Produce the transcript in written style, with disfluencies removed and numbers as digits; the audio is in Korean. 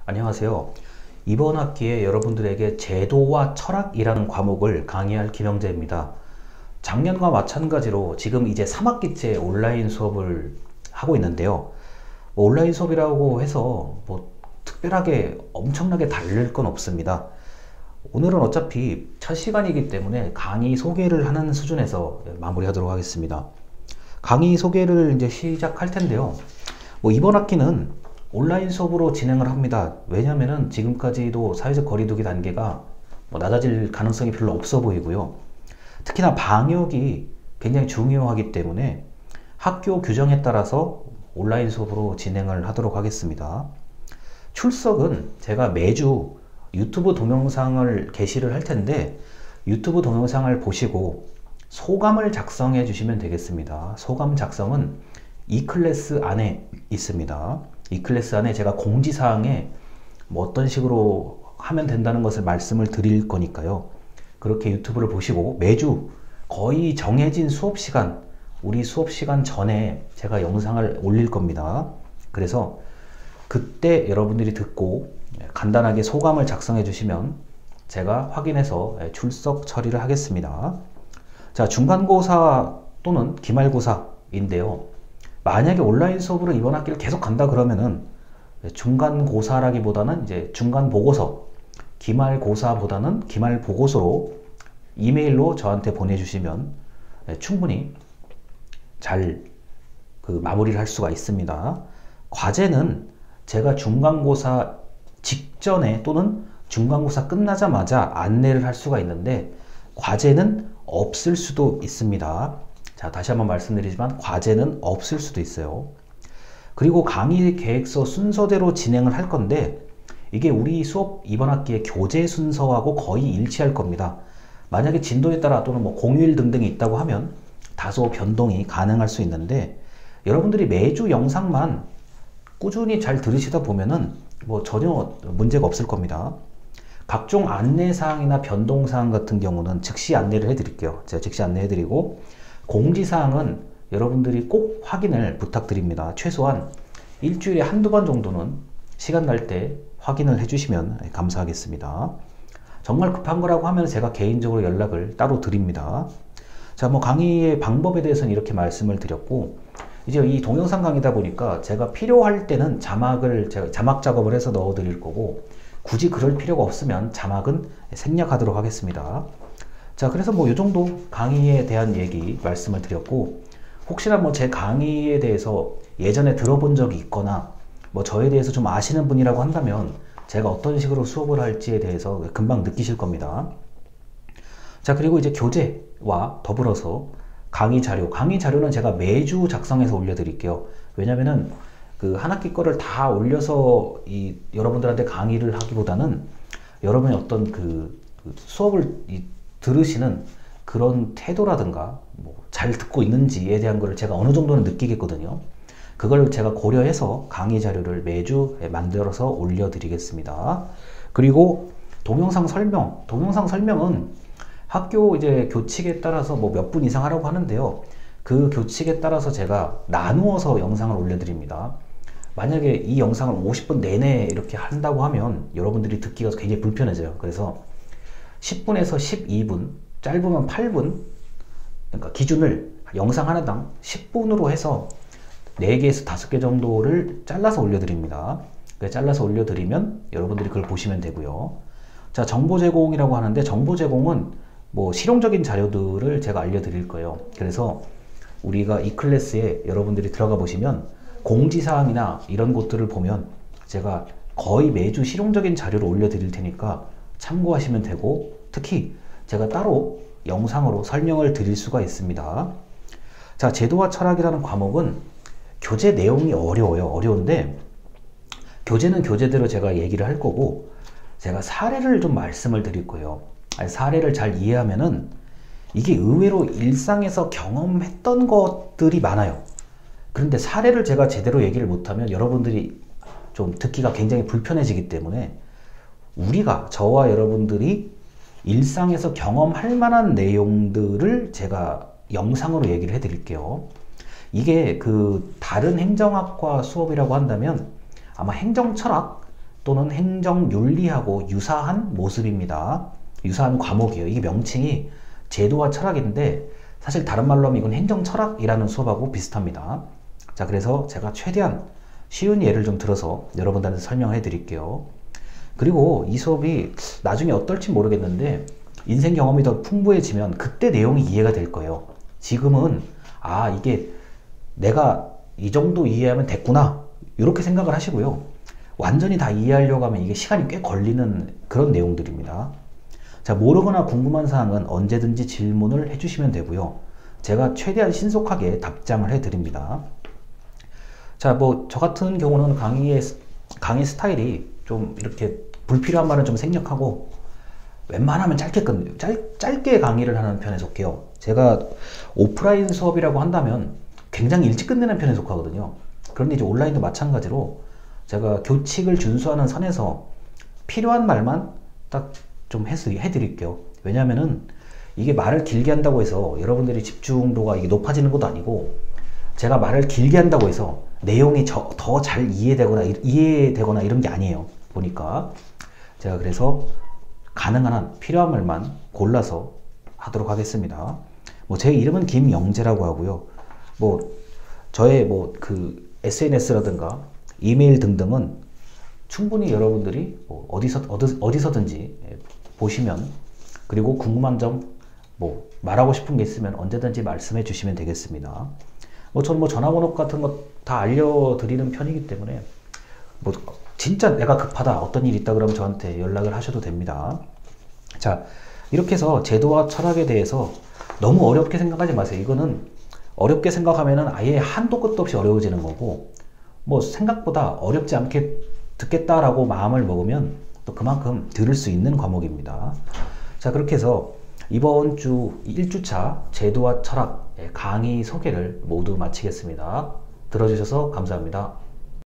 안녕하세요. 이번 학기에 여러분들에게 제도와 철학이라는 과목을 강의할 김영재입니다. 작년과 마찬가지로 지금 이제 3학기째 온라인 수업을 하고 있는데요. 온라인 수업이라고 해서 특별하게 엄청나게 다를 건 없습니다. 오늘은 어차피 첫 시간이기 때문에 강의 소개를 하는 수준에서 마무리하도록 하겠습니다. 강의 소개를 이제 시작할 텐데요. 이번 학기는 온라인 수업으로 진행을 합니다. 왜냐면은 지금까지도 사회적 거리두기 단계가 낮아질 가능성이 별로 없어 보이고요. 특히나 방역이 굉장히 중요하기 때문에 학교 규정에 따라서 온라인 수업으로 진행을 하도록 하겠습니다. 출석은 제가 매주 유튜브 동영상을 게시를 할 텐데 유튜브 동영상을 보시고 소감을 작성해 주시면 되겠습니다. 소감 작성은 이 클래스 안에 있습니다. 이 클래스 안에 제가 공지사항에 어떤 식으로 하면 된다는 것을 말씀을 드릴 거니까요. 그렇게 유튜브를 보시고 매주 거의 정해진 수업시간, 우리 수업시간 전에 제가 영상을 올릴 겁니다. 그래서 그때 여러분들이 듣고 간단하게 소감을 작성해 주시면 제가 확인해서 출석 처리를 하겠습니다. 자, 중간고사 또는 기말고사인데요. 만약에 온라인 수업으로 이번 학기를 계속 간다 그러면은 중간고사라기보다는 이제 중간보고서, 기말고사보다는 기말보고서로 이메일로 저한테 보내주시면 충분히 잘 마무리를 할 수가 있습니다. 과제는 제가 중간고사 직전에 또는 중간고사 끝나자마자 안내를 할 수가 있는데 과제는 없을 수도 있습니다. 자, 다시 한번 말씀드리지만 과제는 없을 수도 있어요. 그리고 강의 계획서 순서대로 진행을 할 건데 이게 우리 수업 이번 학기의 교재 순서하고 거의 일치할 겁니다. 만약에 진도에 따라 또는 공휴일 등등이 있다고 하면 다소 변동이 가능할 수 있는데 여러분들이 매주 영상만 꾸준히 잘 들으시다 보면은 전혀 문제가 없을 겁니다. 각종 안내사항이나 변동사항 같은 경우는 즉시 안내를 해드릴게요. 제가 즉시 안내해드리고 공지사항은 여러분들이 꼭 확인을 부탁드립니다. 최소한 일주일에 한두 번 정도는 시간 날 때 확인을 해주시면 감사하겠습니다. 정말 급한 거라고 하면 제가 개인적으로 연락을 따로 드립니다. 자, 강의의 방법에 대해서는 이렇게 말씀을 드렸고 이제 이 동영상 강의다 보니까 제가 필요할 때는 제가 자막 작업을 해서 넣어 드릴 거고 굳이 그럴 필요가 없으면 자막은 생략하도록 하겠습니다. 자, 그래서 이 정도 강의에 대한 얘기 말씀을 드렸고 혹시나 제 강의에 대해서 예전에 들어본 적이 있거나 저에 대해서 좀 아시는 분이라고 한다면 제가 어떤 식으로 수업을 할지에 대해서 금방 느끼실 겁니다. 자, 그리고 이제 교재와 더불어서 강의 자료는 제가 매주 작성해서 올려드릴게요. 왜냐면은 한 학기 거를 다 올려서 여러분들한테 강의를 하기보다는 여러분의 어떤 수업을 들으시는 그런 태도라든가 잘 듣고 있는지에 대한 거를 제가 어느 정도는 느끼겠거든요. 그걸 제가 고려해서 강의 자료를 매주 만들어서 올려드리겠습니다. 그리고 동영상 설명은 학교 이제 교칙에 따라서 몇 분 이상 하라고 하는데요. 그 교칙에 따라서 제가 나누어서 영상을 올려드립니다. 만약에 이 영상을 50분 내내 이렇게 한다고 하면 여러분들이 듣기가 굉장히 불편해져요. 그래서 10분에서 12분, 짧으면 8분, 그러니까 기준을 영상 하나당 10분으로 해서 4개에서 5개 정도를 잘라서 올려드립니다. 잘라서 올려드리면 여러분들이 그걸 보시면 되고요. 자, 정보 제공이라고 하는데 정보 제공은 실용적인 자료들을 제가 알려드릴 거예요. 그래서 우리가 이 클래스에 여러분들이 들어가 보시면 공지사항이나 이런 것들을 보면 제가 거의 매주 실용적인 자료를 올려드릴 테니까 참고하시면 되고 특히 제가 따로 영상으로 설명을 드릴 수가 있습니다. 자, 제도와 철학이라는 과목은 교재 내용이 어려운데 교재는 교재대로 제가 얘기를 할 거고 제가 사례를 좀 말씀을 드릴 거예요. 사례를 잘 이해하면은 이게 의외로 일상에서 경험했던 것들이 많아요. 그런데 사례를 제가 제대로 얘기를 못하면 여러분들이 좀 듣기가 굉장히 불편해지기 때문에 저와 여러분들이 일상에서 경험할 만한 내용들을 제가 영상으로 얘기를 해드릴게요. 이게 다른 행정학과 수업이라고 한다면 아마 행정철학 또는 행정윤리하고 유사한 모습입니다. 유사한 과목이에요. 이게 명칭이 제도와 철학인데 사실 다른 말로 하면 이건 행정철학이라는 수업하고 비슷합니다. 자, 그래서 제가 최대한 쉬운 예를 좀 들어서 여러분들한테 설명해 드릴게요. 그리고 이 수업이 나중에 어떨지 모르겠는데 인생 경험이 더 풍부해지면 그때 내용이 이해가 될 거예요. 지금은 아, 이게 내가 이 정도 이해하면 됐구나 이렇게 생각을 하시고요. 완전히 다 이해하려고 하면 이게 시간이 꽤 걸리는 그런 내용들입니다. 자, 모르거나 궁금한 사항은 언제든지 질문을 해주시면 되고요. 제가 최대한 신속하게 답장을 해드립니다. 자, 뭐 저 같은 경우는 강의 스타일이 좀 이렇게 불필요한 말은 좀 생략하고 웬만하면 짧게 강의를 하는 편에 속해요. 제가 오프라인 수업이라고 한다면 굉장히 일찍 끝내는 편에 속하거든요. 그런데 이제 온라인도 마찬가지로 제가 교칙을 준수하는 선에서 필요한 말만 딱 좀 해드릴게요. 왜냐면은 이게 말을 길게 한다고 해서 여러분들이 집중도가 이게 높아지는 것도 아니고 제가 말을 길게 한다고 해서 내용이 더 잘 이해되거나 이런 게 아니에요. 보니까 제가 그래서 가능한 한 필요한 말만 골라서 하도록 하겠습니다. 뭐 제 이름은 김영재라고 하고요. 뭐 저의 뭐 그 SNS라든가 이메일 등등은 충분히 여러분들이 뭐 어디서든지 보시면, 그리고 궁금한 점 뭐 말하고 싶은 게 있으면 언제든지 말씀해 주시면 되겠습니다. 뭐 저는 뭐 전화번호 같은 거 다 알려드리는 편이기 때문에 뭐 진짜 내가 급하다 어떤 일이 있다 그러면 저한테 연락을 하셔도 됩니다. 자, 이렇게 해서 제도와 철학에 대해서 너무 어렵게 생각하지 마세요. 이거는 어렵게 생각하면은 아예 한도 끝도 없이 어려워지는 거고, 뭐 생각보다 어렵지 않게 듣겠다라고 마음을 먹으면 또 그만큼 들을 수 있는 과목입니다. 자, 그렇게 해서 이번 주 1주차 제도와 철학 강의 소개를 모두 마치겠습니다. 들어주셔서 감사합니다.